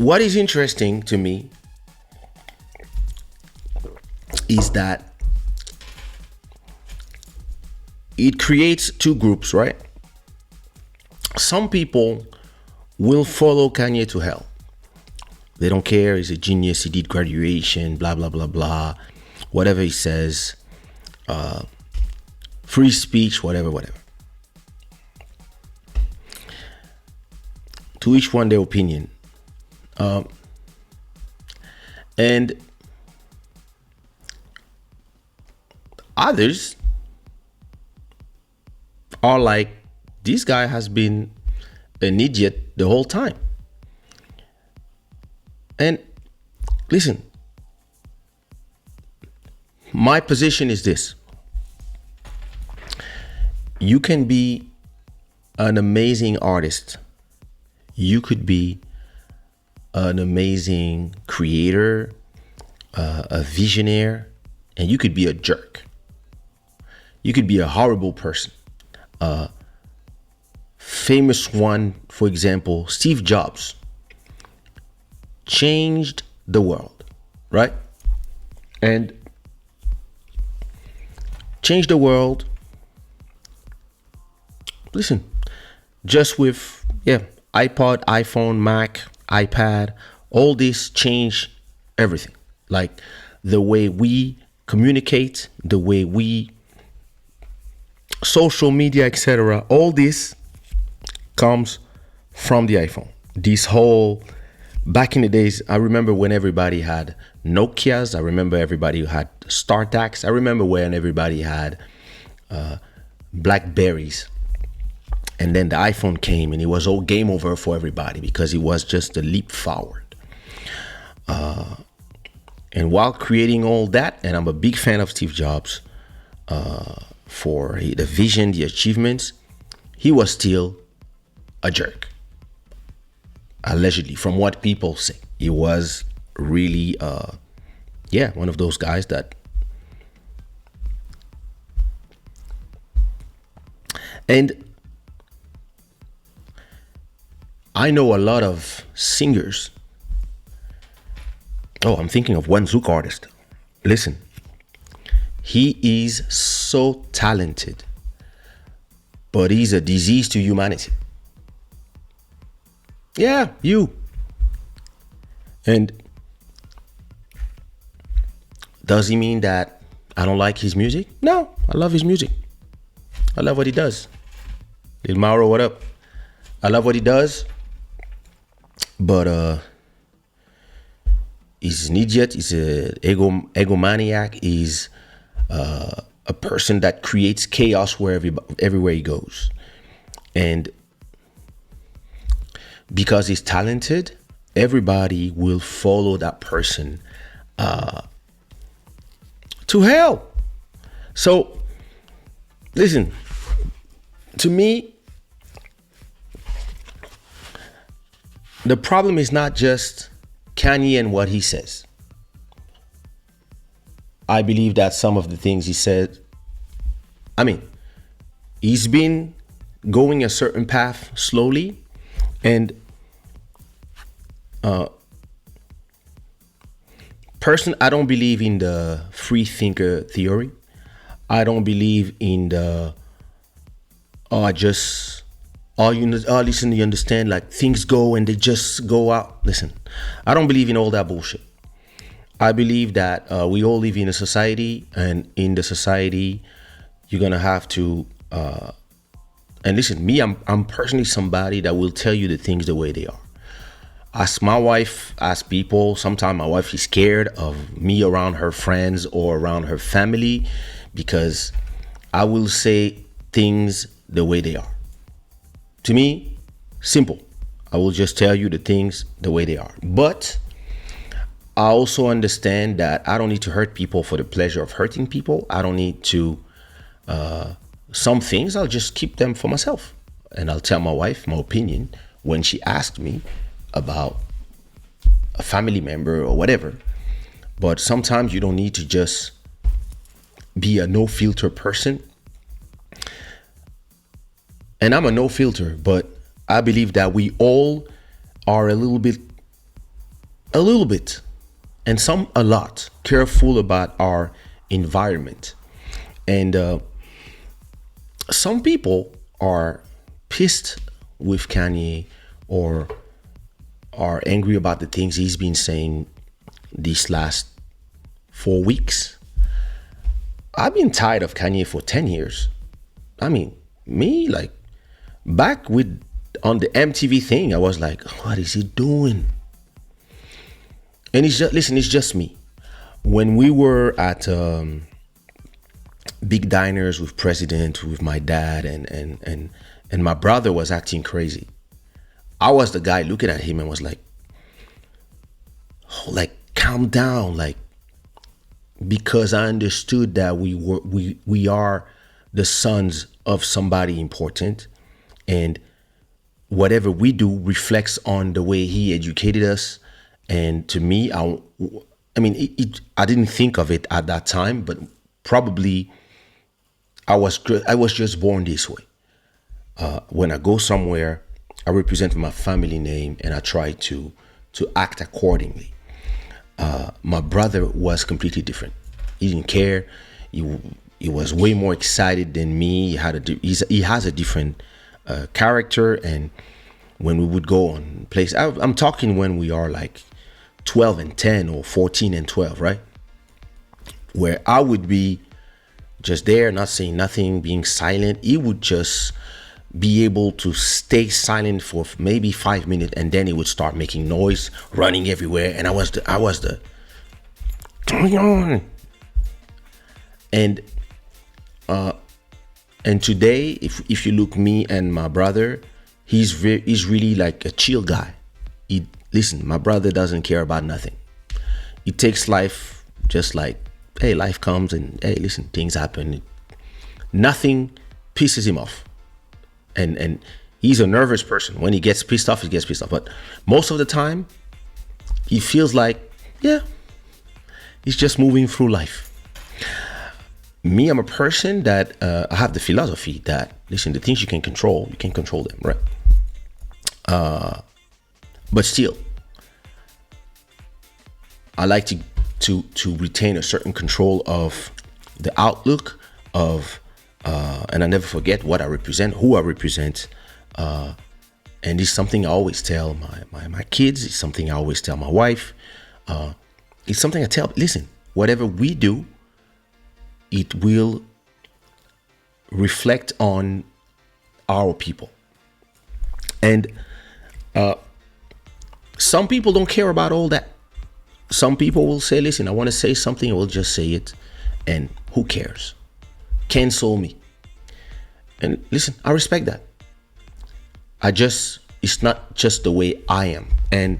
what is interesting to me is that it creates two groups, right? Some people will follow Kanye to hell. They don't care. He's a genius. He did graduation, blah, blah, blah, blah. Whatever he says, free speech, whatever, whatever. To each one their opinion. And others are like, this guy has been an idiot the whole time. And listen, my position is this. You can be an amazing artist. You could be an amazing creator, a visionary, and you could be a jerk. You could be a horrible person. Famous one, for example, Steve Jobs changed the world, right? And changed the world. Listen, just with iPod, iPhone, Mac, iPad, all this changed everything. Like the way we communicate, the way we social media, etc. All this comes from the iPhone. This whole back in the days, I remember when everybody had Nokias. I remember everybody who had StarTACs. I remember when everybody had Blackberries. And then the iPhone came and it was all game over for everybody because it was just a leap forward. And while creating all that, and I'm a big fan of Steve Jobs for the vision, the achievements, he was still a jerk. Allegedly, from what people say. He was really, one of those guys that... And I know a lot of singers. Oh, I'm thinking of one Zouk artist. Listen, he is so talented, but he's a disease to humanity. Yeah, you. And does he mean that I don't like his music? No, I love his music. I love what he does. Lil Mauro, what up? I love what he does. But he's an idiot. He's an egomaniac. He's a person that creates chaos everywhere he goes. And because he's talented, everybody will follow that person to hell. So, listen, to me, the problem is not just Kanye and what he says. I believe that some of the things he said, he's been going a certain path slowly, and I don't believe in the free thinker theory. I don't believe in the listen, you understand, like things go and they just go out. Listen, I don't believe in all that bullshit. I believe that we all live in a society, and in the society, you're gonna have to. And listen, me, I'm personally somebody that will tell you the things the way they are. Ask my wife, ask people. Sometimes my wife is scared of me around her friends or around her family because I will say things the way they are. To me, simple. I will just tell you the things the way they are. But I also understand that I don't need to hurt people for the pleasure of hurting people. I don't need to, some things, I'll just keep them for myself. And I'll tell my wife my opinion when she asks me about a family member or whatever. But sometimes you don't need to just be a no filter person. And I'm a no filter, but I believe that we all are a little bit a little bit, and some a lot, careful about our environment. And some people are pissed with Kanye, or are angry about the things he's been saying these last 4 weeks. I've been tired of Kanye for 10 years. I mean, me, like, back with on the MTV thing, I was like, what is he doing? And it's just, listen, it's just me. When we were at big diners with president, with my dad, and my brother was acting crazy, I was the guy looking at him and was like, oh, like, calm down, like, because I understood that we are the sons of somebody important, and whatever we do reflects on the way he educated us. And to me, I mean, I didn't think of it at that time, but probably I was just born this way. When I go somewhere, I represent my family name, and I try to act accordingly. My brother was completely different. He didn't care. He was way more excited than me. He has a different character. And when we would go on place, I'm talking when we are like 12 and 10 or 14 and 12, right? Where I would be just there, not saying nothing, being silent. He would just be able to stay silent for maybe 5 minutes, and then he would start making noise, running everywhere. And I was the and today, if you look me and my brother, he's really like a chill guy. Listen, my brother doesn't care about nothing. He takes life just like, hey, life comes, and hey, listen, things happen. Nothing pisses him off. And he's a nervous person. When he gets pissed off, he gets pissed off. But most of the time, he feels like, yeah, he's just moving through life. Me, I'm a person that I have the philosophy that, listen, the things you can control them, right? But still, I like to retain a certain control of the outlook of, and I never forget what I represent, who I represent, and it's something I always tell my kids. It's something I always tell my wife. It's something I tell. Listen, whatever we do, it will reflect on our people. And some people don't care about all that. Some people will say, listen, I want to say something, I will just say it, and who cares? Cancel me. And listen, I respect that. It's not just the way I am. And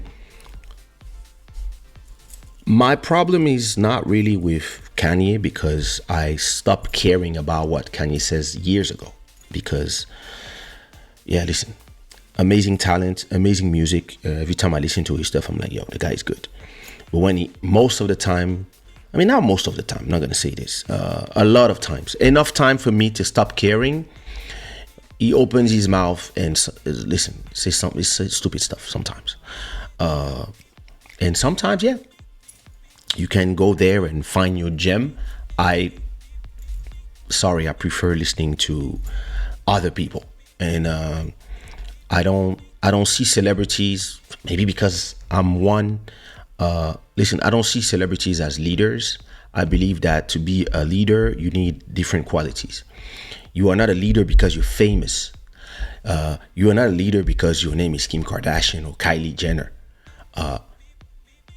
my problem is not really with Kanye, because I stopped caring about what Kanye says years ago. Because, yeah, listen, amazing talent, amazing music. Every time I listen to his stuff, I'm like, yo, the guy's good. But when most of the time, I mean, not most of the time, I'm not going to say this, a lot of times, enough time for me to stop caring, he opens his mouth and listen, say stupid stuff sometimes. And sometimes, yeah, you can go there and find your gem. I prefer listening to other people. And I don't see celebrities, maybe because I'm one. Listen, I don't see celebrities as leaders. I believe that to be a leader, you need different qualities. You are not a leader because you're famous. You are not a leader because your name is Kim Kardashian or Kylie Jenner.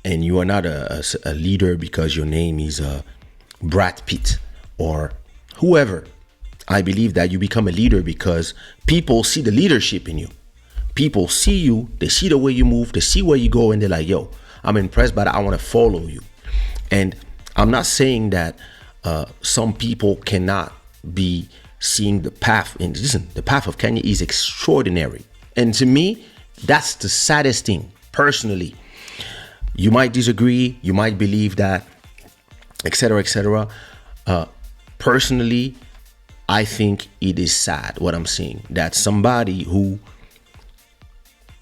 And you are not a leader because your name is Brad Pitt or whoever. I believe that you become a leader because people see the leadership in you. People see you, they see the way you move, they see where you go, and they're like, yo, I'm impressed by that, I want to follow you. And I'm not saying that some people cannot be seeing the path. And listen, the path of Kanye is extraordinary. And to me, that's the saddest thing, personally. You might disagree, you might believe that, etc., etc. Personally, I think it is sad what I'm seeing, that somebody who,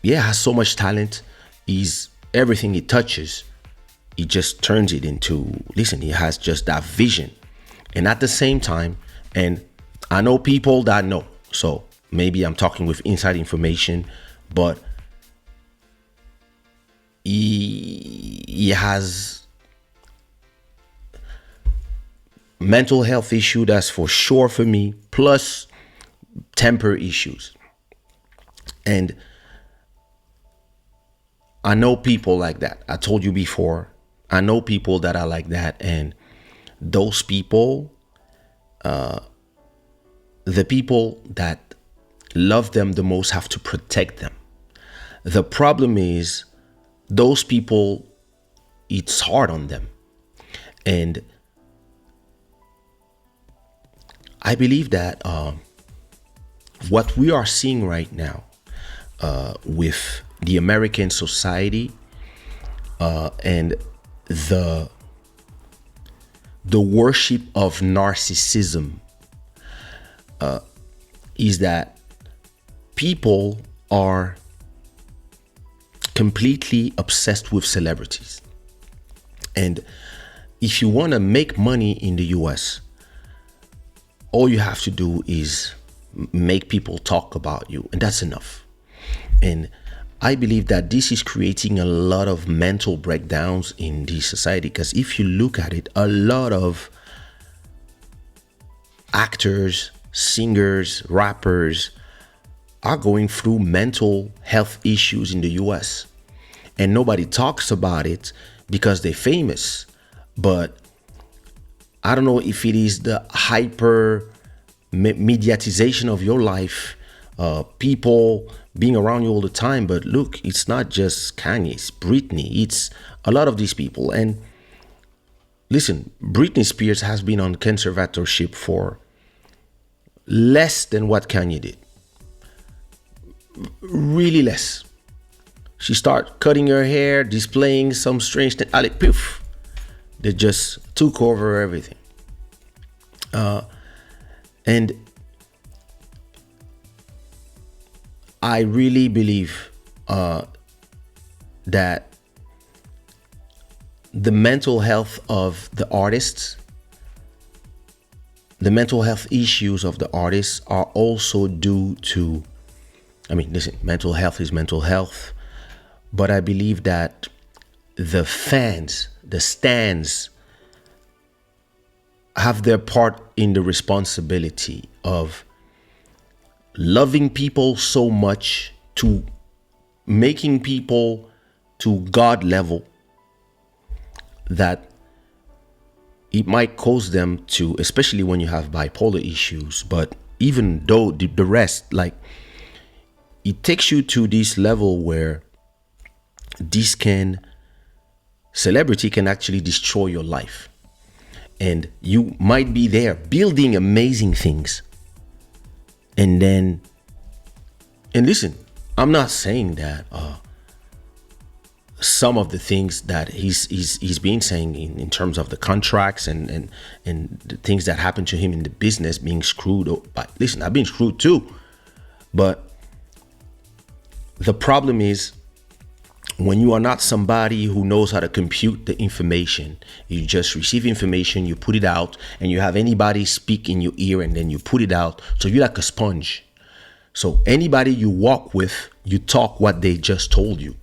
yeah, has so much talent, is everything he touches, he just turns it into, listen, he has just that vision. And at the same time, and I know people that know, so maybe I'm talking with inside information, but he has mental health issue, that's for sure for me, plus temper issues. And I know people like that. I told you before, I know people that are like that. And those people, the people that love them the most have to protect them. The problem is, those people, it's hard on them. And I believe that what we are seeing right now with the American society and the worship of narcissism is that people are completely obsessed with celebrities. And if you want to make money in the US, all you have to do is make people talk about you, and that's enough. And I believe that this is creating a lot of mental breakdowns in the society, because if you look at it, a lot of actors, singers, rappers are going through mental health issues in the US, and nobody talks about it because they're famous. But I don't know if it is the hyper mediatization of your life, people being around you all the time. But look, it's not just Kanye, it's Britney, it's a lot of these people. And listen, Britney Spears has been on conservatorship for less than what Kanye did. Really less. She start cutting her hair, displaying some strange thing. Like, poof, they just took over everything. And I really believe that the mental health of the artists, the mental health issues of the artists are also due to, I mean, listen, mental health is mental health, but I believe that the fans, the stans, have their part in the responsibility of loving people so much to making people to God level that it might cause them to, especially when you have bipolar issues, but even though the rest, like, it takes you to this level where celebrity can actually destroy your life. And you might be there building amazing things. And listen, I'm not saying that some of the things that he's been saying in terms of the contracts and the things that happened to him in the business being screwed up. But listen, I've been screwed too. But the problem is, when you are not somebody who knows how to compute the information, you just receive information, you put it out, and you have anybody speak in your ear, and then you put it out. So you're like a sponge. So anybody you walk with, you talk what they just told you.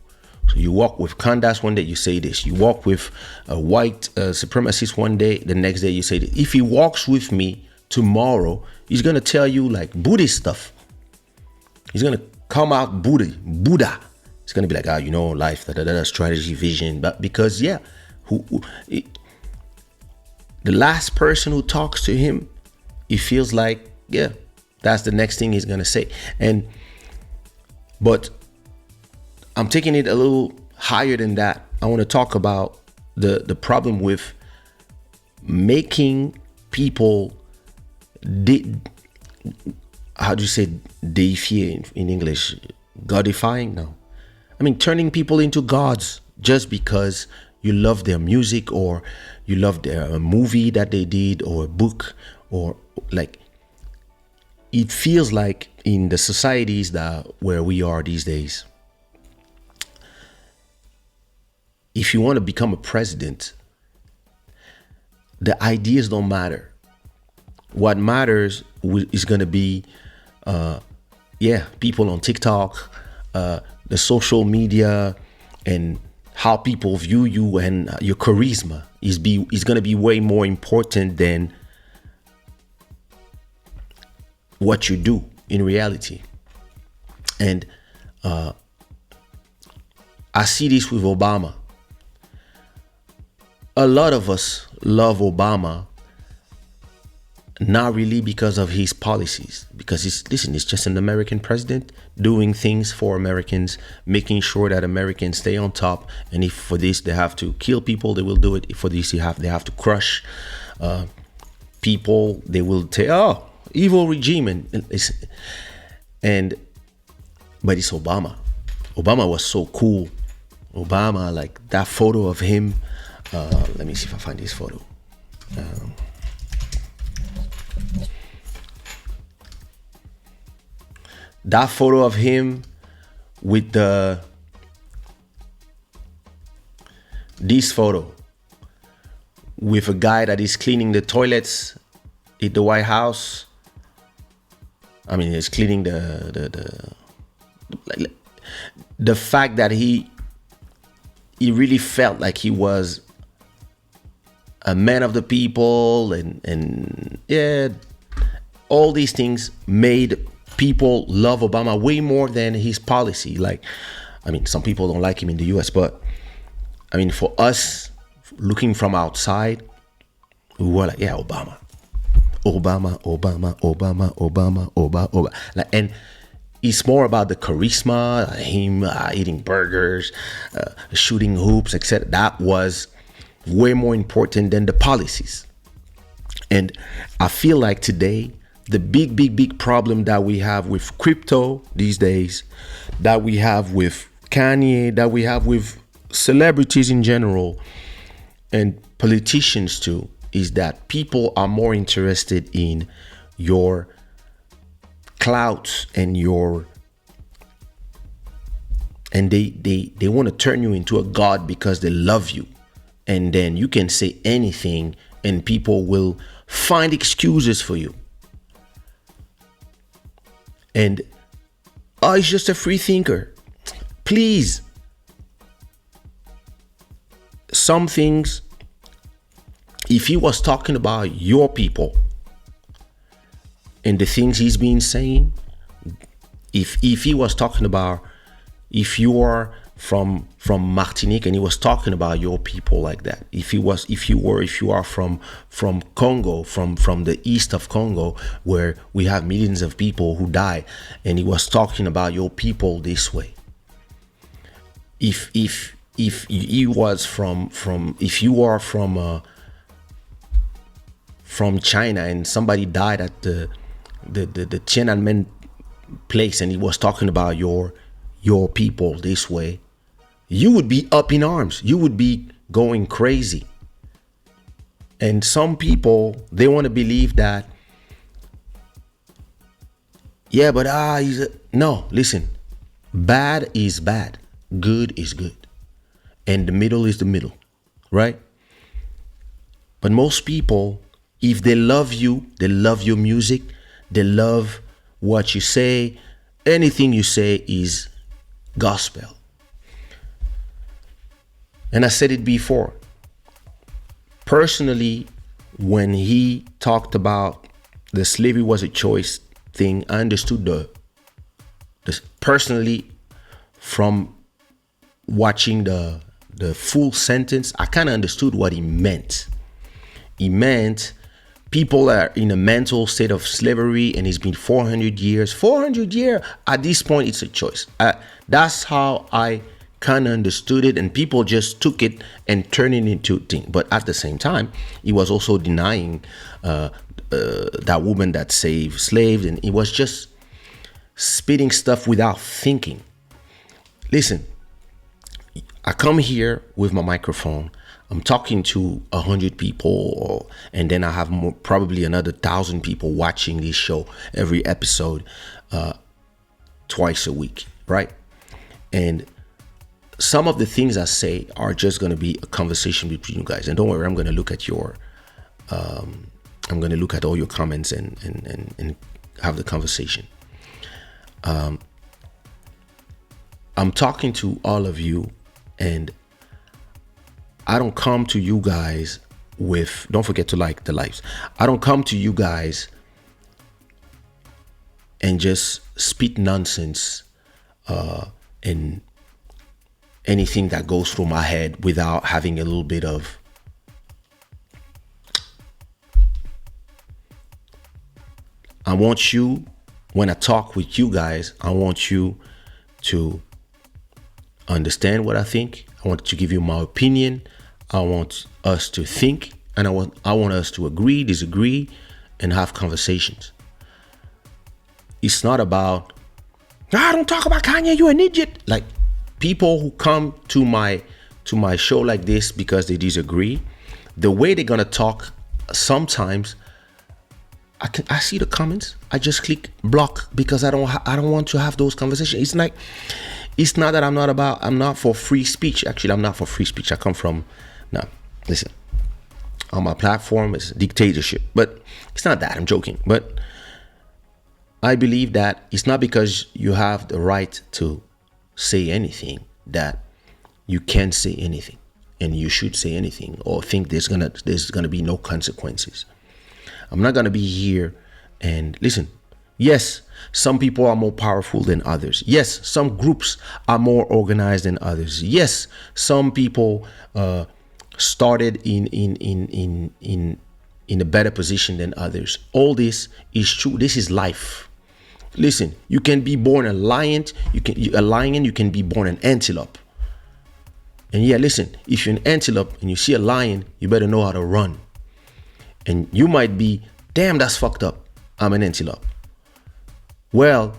So you walk with Candace one day, you say this. You walk with a white supremacist one day, the next day you say this. If he walks with me tomorrow, he's going to tell you like Buddhist stuff. He's going to come out Buddha. It's going to be like, life, strategy, vision. But because, the last person who talks to him, he feels like, that's the next thing he's going to say. But I'm taking it a little higher than that. I want to talk about the problem with making people, how do you say deify in English? Godifying? No. I mean, turning people into gods just because you love their music or you love their movie that they did or a book, or like, it feels like in the societies where we are these days, if you want to become a president, the ideas don't matter. What matters is going to be, people on TikTok, the social media, and how people view you, and your charisma is going to be way more important than what you do in reality. And I see this with Obama. A lot of us love Obama, not really because of his policies, because he's just an American president doing things for Americans, making sure that Americans stay on top. And if for this they have to kill people, they will do it. If for this they have to crush people, they will say, "Oh, evil regime." But it's Obama. Obama was so cool. Obama, like that photo of him. Let me see if I find this photo. That photo of him with this photo with a guy that is cleaning the toilets at the White House. I mean, he's cleaning the fact that he really felt like he was a man of the people, and all these things made people love Obama way more than his policy. Like, I mean, some people don't like him in the US, but I mean, for us looking from outside, we were like, yeah, Obama. Like, and it's more about the charisma, him eating burgers, shooting hoops, etc. That was way more important than the policies. And I feel like today, the big problem that we have with crypto these days, that we have with Kanye, that we have with celebrities in general, and politicians too, is that people are more interested in your clout and they want to turn you into a god because they love you. And then you can say anything and people will find excuses for you. And he's just a free thinker. Please. Some things, if he was talking about your people and the things he's been saying, if he was talking about, if you are from Martinique and he was talking about your people like that, if you are from Congo, from the east of Congo, where we have millions of people who die, and he was talking about your people this way, if he was if you are from China and somebody died at the Tiananmen place and he was talking about your people this way, you would be up in arms. You would be going crazy. And some people, they want to believe that, yeah, but no, listen, bad is bad, good is good, and the middle is the middle, right? But most people, if they love you, they love your music, they love what you say, anything you say is gospel. And I said it before. Personally, when he talked about the slavery was a choice thing, I understood the personally, from watching the full sentence, I kind of understood what he meant. He meant people are in a mental state of slavery, and it's been 400 years. 400 years, at this point, it's a choice. That's how I kind of understood it, and people just took it and turned it into a thing. But at the same time, he was also denying that woman that saved slaves, and he was just spitting stuff without thinking. Listen, I come here with my microphone. I'm talking to 100 people, and then I have probably another 1,000 people watching this show every episode twice a week, right? And some of the things I say are just going to be a conversation between you guys. And don't worry, I'm going to look at I'm going to look at all your comments and have the conversation. I'm talking to all of you, and I don't come to you guys with, don't forget to like the lives. I don't come to you guys and just spit nonsense and anything that goes through my head without having a little bit of I want you, when I talk with you guys, I want you to understand what I think. I want to give you my opinion. I want us to think, and I want us to agree, disagree, and have conversations. It's not about, don't talk about Kanye, you're an idiot. Like, people who come to my show like this because they disagree, the way they're gonna talk, sometimes I see the comments, I just click block because I don't want to have those conversations. It's not that I'm not for free speech. Actually, I'm not for free speech. I come from, no, listen, on my platform is dictatorship, but it's not that, I'm joking. But I believe that it's not because you have the right to say anything that you can say anything, and you should say anything or think there's gonna be no consequences. I'm not gonna be here and listen. Yes, some people are more powerful than others. Yes, some groups are more organized than others. Yes, some people started in a better position than others. All this is true. This is life. Listen, you can be born a lion. You can be born an antelope. And yeah, listen, if you're an antelope and you see a lion, you better know how to run. And you might be, damn, that's fucked up. I'm an antelope. Well,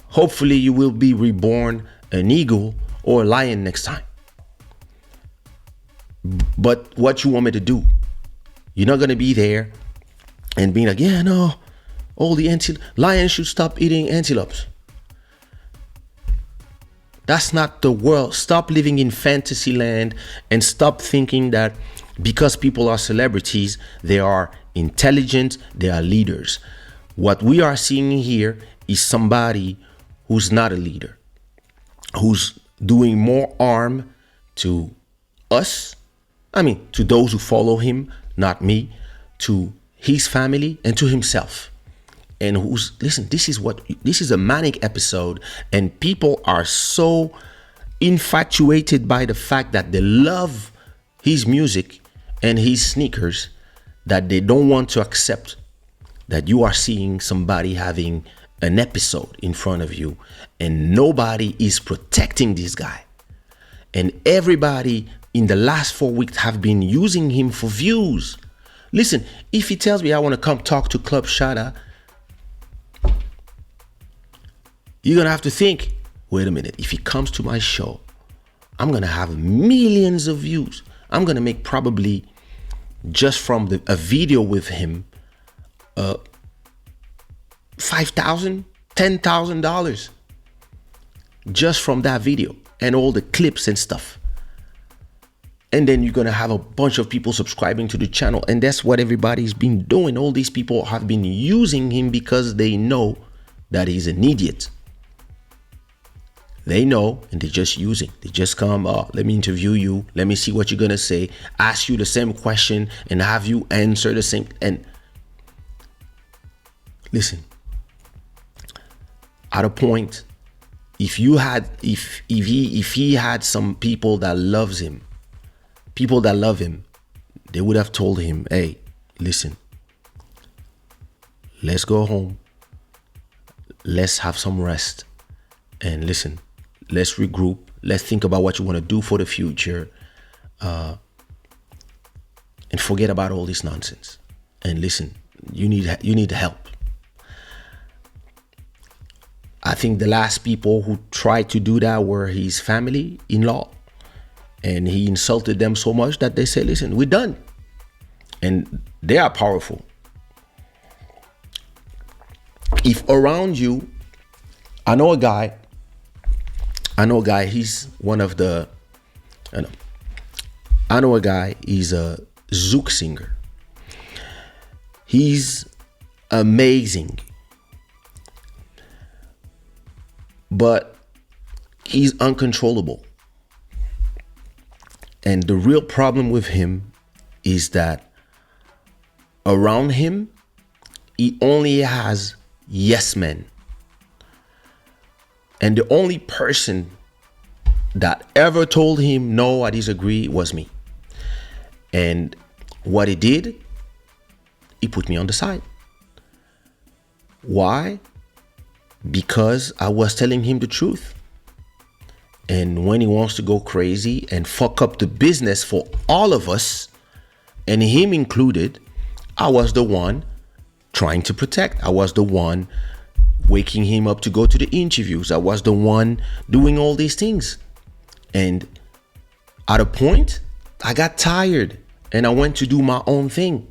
hopefully you will be reborn an eagle or a lion next time. But what you want me to do? You're not going to be there and being like, yeah, no, all the lions should stop eating antelopes. That's not the world. Stop living in fantasy land and stop thinking that because people are celebrities, they are intelligent, they are leaders. What we are seeing here is somebody who's not a leader, who's doing more harm to us, to those who follow him, not me, to his family and to himself. And listen, this is a manic episode, and people are so infatuated by the fact that they love his music and his sneakers that they don't want to accept that you are seeing somebody having an episode in front of you and nobody is protecting this guy. And everybody in the last 4 weeks have been using him for views. Listen, if he tells me I want to come talk to Club Shada, you're going to have to think, wait a minute, if he comes to my show, I'm going to have millions of views. I'm going to make probably just from a video with him, $5,000, $10,000 just from that video and all the clips and stuff. And then you're going to have a bunch of people subscribing to the channel. And that's what everybody's been doing. All these people have been using him because they know that he's an idiot. They know, and they're just using. They just come, let me interview you. Let me see what you're going to say. Ask you the same question and have you answer the same. And listen, at a point, if he had some people that love him, they would have told him, hey, listen, let's go home. Let's have some rest. And listen, let's regroup. Let's think about what you want to do for the future. And forget about all this nonsense. And listen, you need help. I think the last people who tried to do that were his family-in-law. And he insulted them so much that they said, listen, we're done. And they are powerful. If around you, I know a guy, he's one of the I know. I know a guy. He's a zouk singer. He's amazing, but he's uncontrollable. And the real problem with him is that around him, he only has yes men. And the only person that ever told him, no, I disagree, was me. And what he did, he put me on the side. Why? Because I was telling him the truth. And when he wants to go crazy and fuck up the business for all of us, and him included, I was the one trying to protect. I was the one waking him up to go to the interviews. I was the one doing all these things. And at a point, I got tired and I went to do my own thing.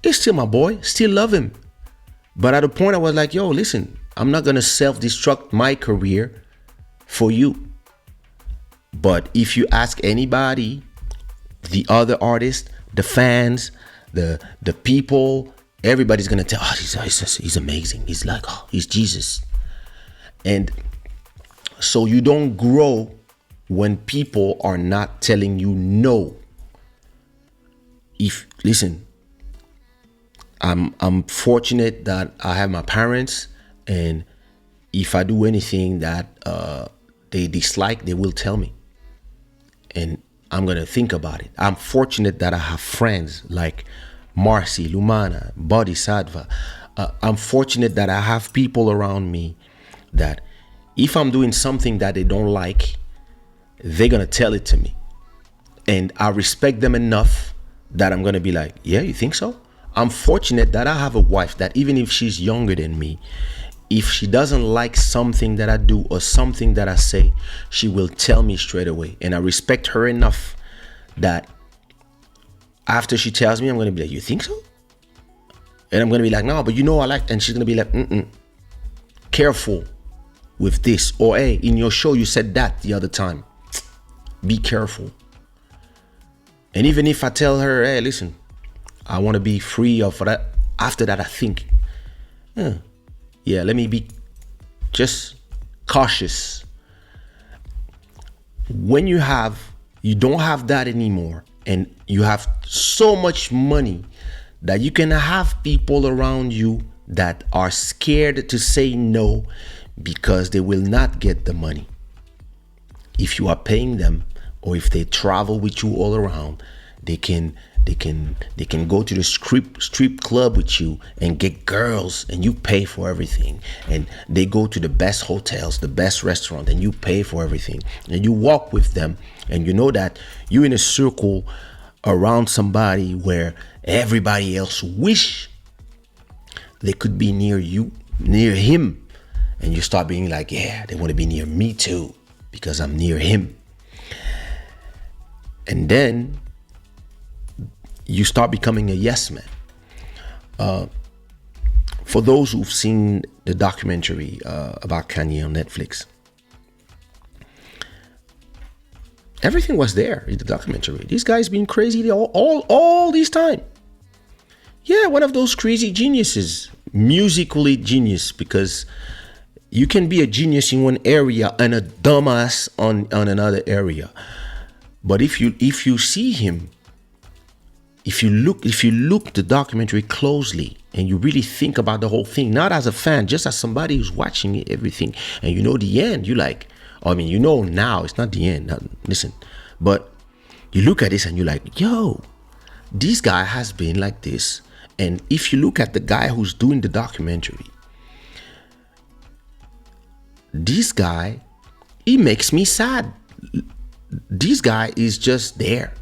He's still my boy, still love him. But at a point I was like, yo, listen, I'm not gonna self-destruct my career for you. But if you ask anybody, the other artists, the fans, the people, everybody's gonna tell, oh, he's amazing. He's like, oh, he's Jesus. And so you don't grow when people are not telling you no. Listen, I'm fortunate that I have my parents, and if I do anything that they dislike, they will tell me, and I'm gonna think about it. I'm fortunate that I have friends like Marcy, Lumana, Bodhisattva. I'm fortunate that I have people around me that if I'm doing something that they don't like, they're gonna tell it to me, and I respect them enough that I'm gonna be like, yeah, you think so? I'm fortunate that I have a wife that even if she's younger than me, if she doesn't like something that I do or something that I say, she will tell me straight away. And I respect her enough that after she tells me, I'm going to be like, you think so? And I'm going to be like, no, but you know I like, and she's going to be like, careful with this. Or, hey, in your show, you said that the other time. Be careful. And even if I tell her, hey, listen, I want to be free of that. After that, I think, yeah, let me be just cautious. When you don't have that anymore, and you have so much money that you can have people around you that are scared to say no because they will not get the money. If you are paying them, or if they travel with you all around, they can go to the strip club with you and get girls, and you pay for everything. And they go to the best hotels, the best restaurant, and you pay for everything. And you walk with them, and you know that you're in a circle around somebody where everybody else wish they could be near you, near him. And you start being like, yeah, they want to be near me too because I'm near him. And then you start becoming a yes man. For those who've seen the documentary about Kanye on Netflix, everything was there in the documentary. This guy's been crazy all this time. Yeah, one of those crazy geniuses, musically genius, because you can be a genius in one area and a dumbass on another area. But if you see him, if you look the documentary closely and you really think about the whole thing, not as a fan, just as somebody who's watching everything, and you know the end, you like, I mean, you know now it's not the end. Now, listen, but you look at this and you're like, yo, this guy has been like this. And if you look at the guy who's doing the documentary, this guy, he makes me sad. This guy is just there,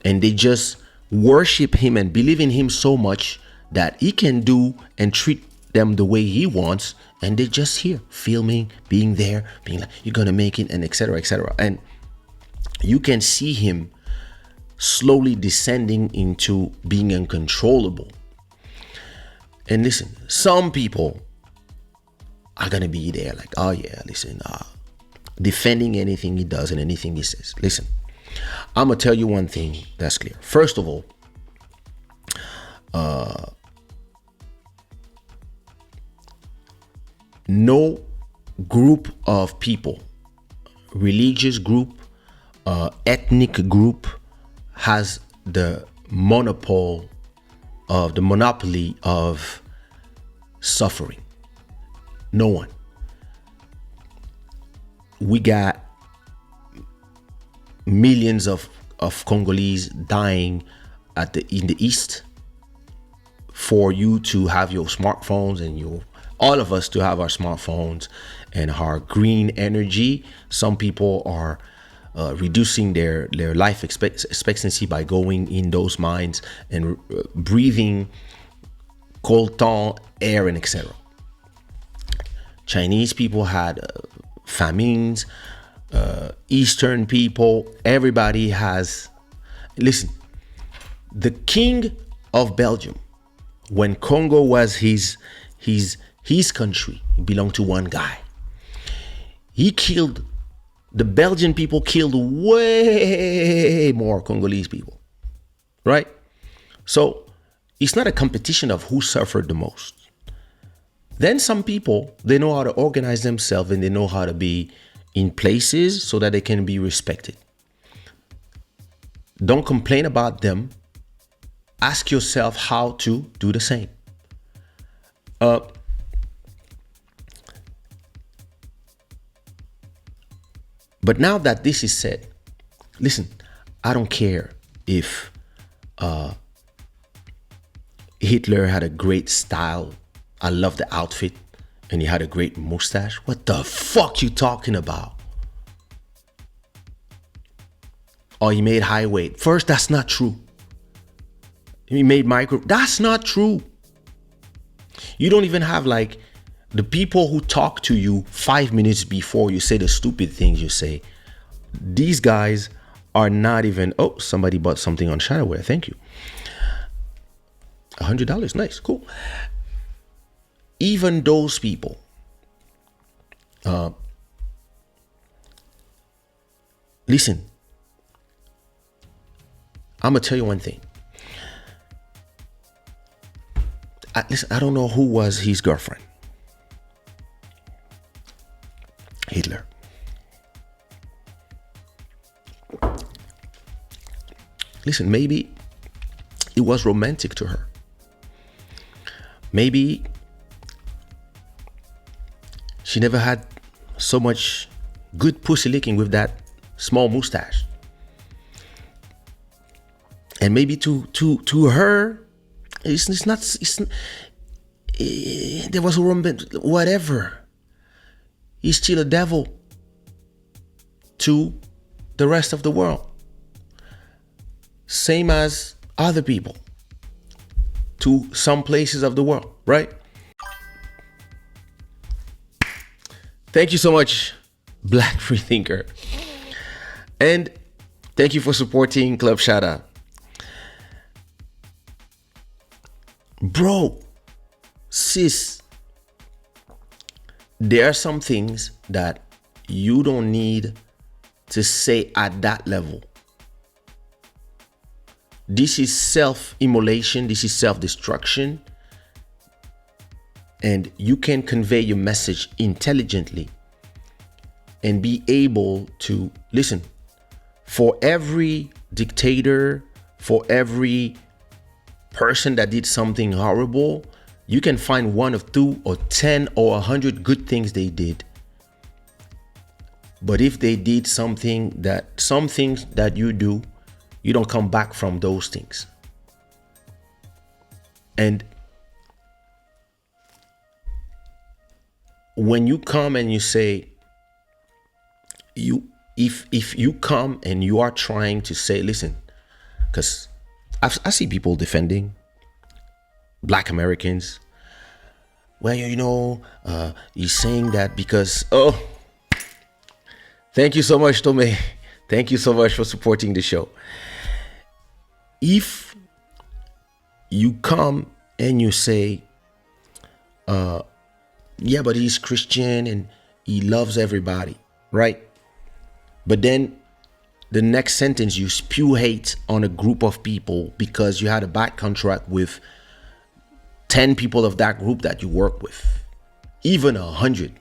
and they just worship him and believe in him so much that he can do and treat them the way he wants, and they're just here filming, being there, being like, you're gonna make it, and etc., etc. And you can see him slowly descending into being uncontrollable. And listen, some people are gonna be there like, oh yeah, listen, defending anything he does and anything he says. Listen, I'm gonna tell you one thing that's clear. First of all, no group of people, religious group, ethnic group, has the monopoly of suffering. No one. We got millions of Congolese dying in the East for you to have your smartphones, and all of us to have our smartphones and our green energy. Some people are reducing their life expectancy by going in those mines and breathing coltan air and etc. Chinese people had famines. Eastern people, everybody has. Listen, the king of Belgium, when Congo was his country, it belonged to one guy. The Belgian people killed way more Congolese people, right? So it's not a competition of who suffered the most. Then some people, they know how to organize themselves and they know how to be in places so that they can be respected. Don't complain about them. Ask yourself how to do the same. But now that this is said, listen, I don't care if Hitler had a great style. I love the outfit and he had a great mustache. What the fuck you talking about? Or he made high weight. First, that's not true. He made micro. That's not true. You don't even have like the people who talk to you 5 minutes before you say the stupid things you say. These guys are not even. Oh, somebody bought something on Shada. Thank you. $100. Nice. Cool. Even those people, listen, I'm going to tell you one thing. I don't know who was his girlfriend. Hitler. Listen, maybe it was romantic to her. Maybe she never had so much good pussy licking with that small mustache. And maybe to her, it's not. There was a romantic, whatever. He's still a devil to the rest of the world. Same as other people to some places of the world, right? Thank you so much, Black Freethinker. And thank you for supporting Club Shada. Bro, sis, there are some things that you don't need to say at that level. This is self-immolation. This is self-destruction. And you can convey your message intelligently and be able to listen. For every dictator, for every person that did something horrible, you can find 1 or 2 or 10 or 100 good things they did. But if they did some things that you do, you don't come back from those things. And when you come and you say, if you come and you are trying to say, listen, because I see people defending Black Americans. Well, he's saying that because, thank you so much, Tome. Thank you so much for supporting the show. If you come and you say, yeah, but he's Christian and he loves everybody. right? But then the next sentence, you spew hate on a group of people because you had a bad contract with 10 people of that group that you work with, even 100.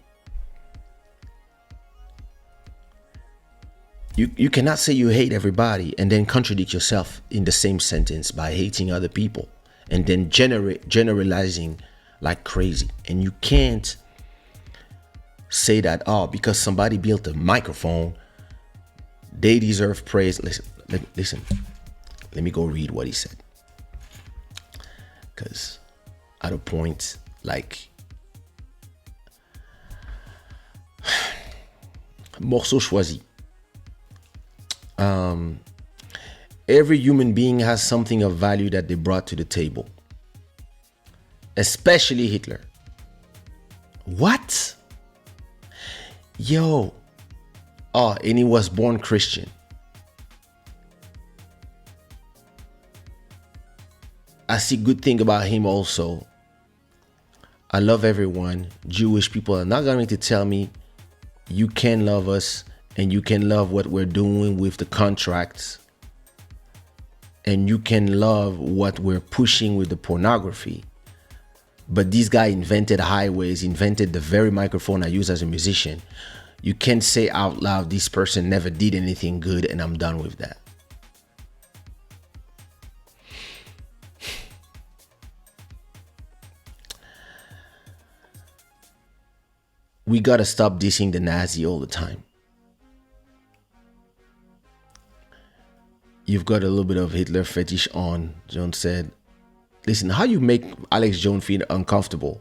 You cannot say you hate everybody and then contradict yourself in the same sentence by hating other people and then generalizing like crazy. And you can't say that, oh, because somebody built a microphone, they deserve praise. Listen. Let me go read what he said. Because at a point, like, morceau choisi. Every human being has something of value that they brought to the table, especially Hitler. What? Yo. Oh, and he was born Christian. I see good thing about him also. I love everyone. Jewish people are not going to tell me you can love us and you can love what we're doing with the contracts and you can love what we're pushing with the pornography. But this guy invented highways, invented the very microphone I use as a musician. You can't say out loud, this person never did anything good and I'm done with that. We gotta stop dissing the Nazi all the time. You've got a little bit of Hitler fetish on, Jones said. Listen, how you make Alex Jones feel uncomfortable?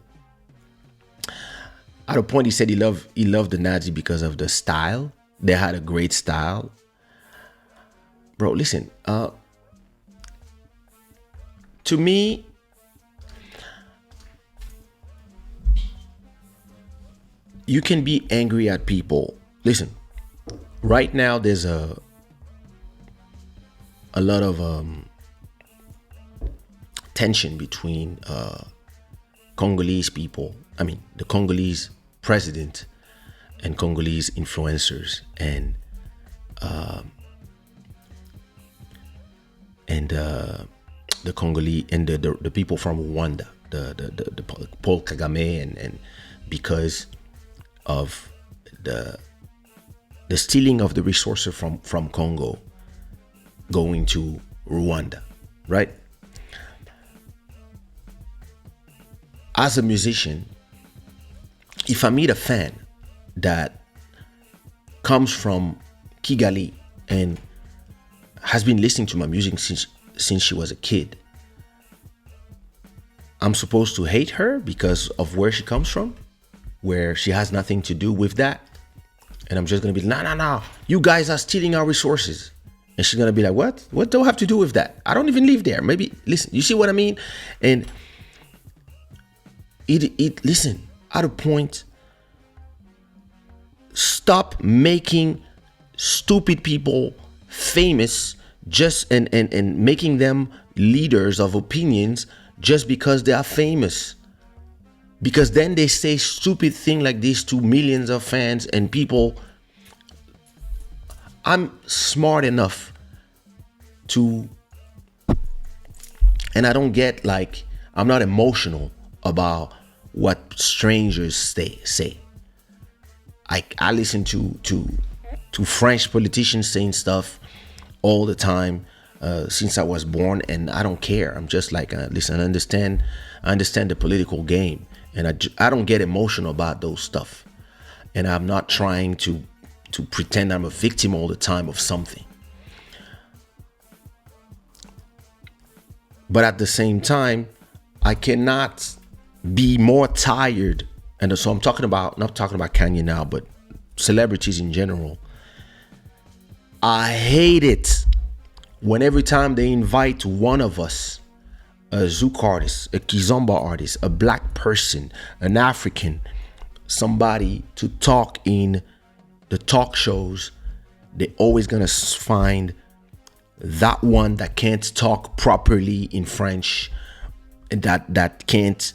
At a point, he said he loved the Nazi because of the style. They had a great style. Bro, listen. To me, you can be angry at people. Listen, right now there's a lot of tension between Congolese people. I mean, the Congolese president and Congolese influencers and the Congolese and the people from Rwanda, the Paul Kagame, and because of the stealing of the resources from Congo going to Rwanda, right? As a musician, if I meet a fan that comes from Kigali and has been listening to my music since she was a kid, I'm supposed to hate her because of where she comes from, where she has nothing to do with that. And I'm just going to be, no, you guys are stealing our resources. And she's going to be like, what? What do I have to do with that? I don't even live there. Maybe, listen, you see what I mean? And listen, at a point, stop making stupid people famous just and making them leaders of opinions just because they are famous. Because then they say stupid thing like this to millions of fans and people. I'm smart enough to, and I don't get like, I'm not emotional about what strangers say. I listen to French politicians saying stuff all the time since I was born, and I don't care. I'm just like, listen, I understand the political game, and I don't get emotional about those stuff, and I'm not trying to pretend I'm a victim all the time of something. But at the same time, I cannot be more tired. And so I'm not talking about Kanye now, but celebrities in general. I hate it when every time they invite one of us, a Zouk artist, a Kizomba artist, a black person, an African, somebody to talk in the talk shows, they're always gonna find that one that can't talk properly in French, and that can't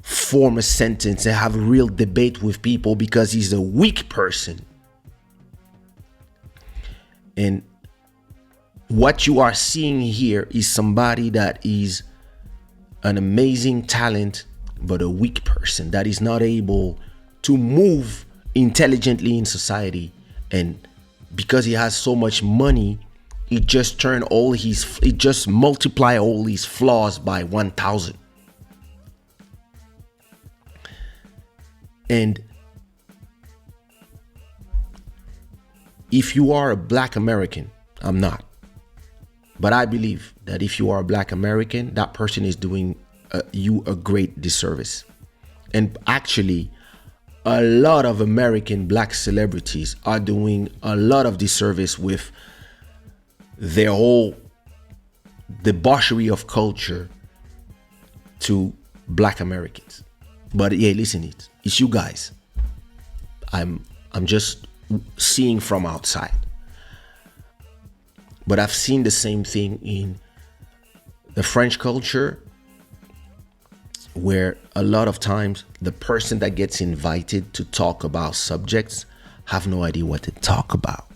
form a sentence and have a real debate with people because he's a weak person. And what you are seeing here is somebody that is an amazing talent, but a weak person that is not able to move intelligently in society. And because he has so much money, it just multiply all his flaws by 1,000. And if you are a black American, I'm not, but I believe that if you are a black American, that person is doing you a great disservice. And actually, a lot of American black celebrities are doing a lot of disservice with their whole debauchery of culture to black Americans. But yeah, listen, it's you guys. I'm just seeing from outside. But I've seen the same thing in the French culture, where a lot of times the person that gets invited to talk about subjects have no idea what to talk about.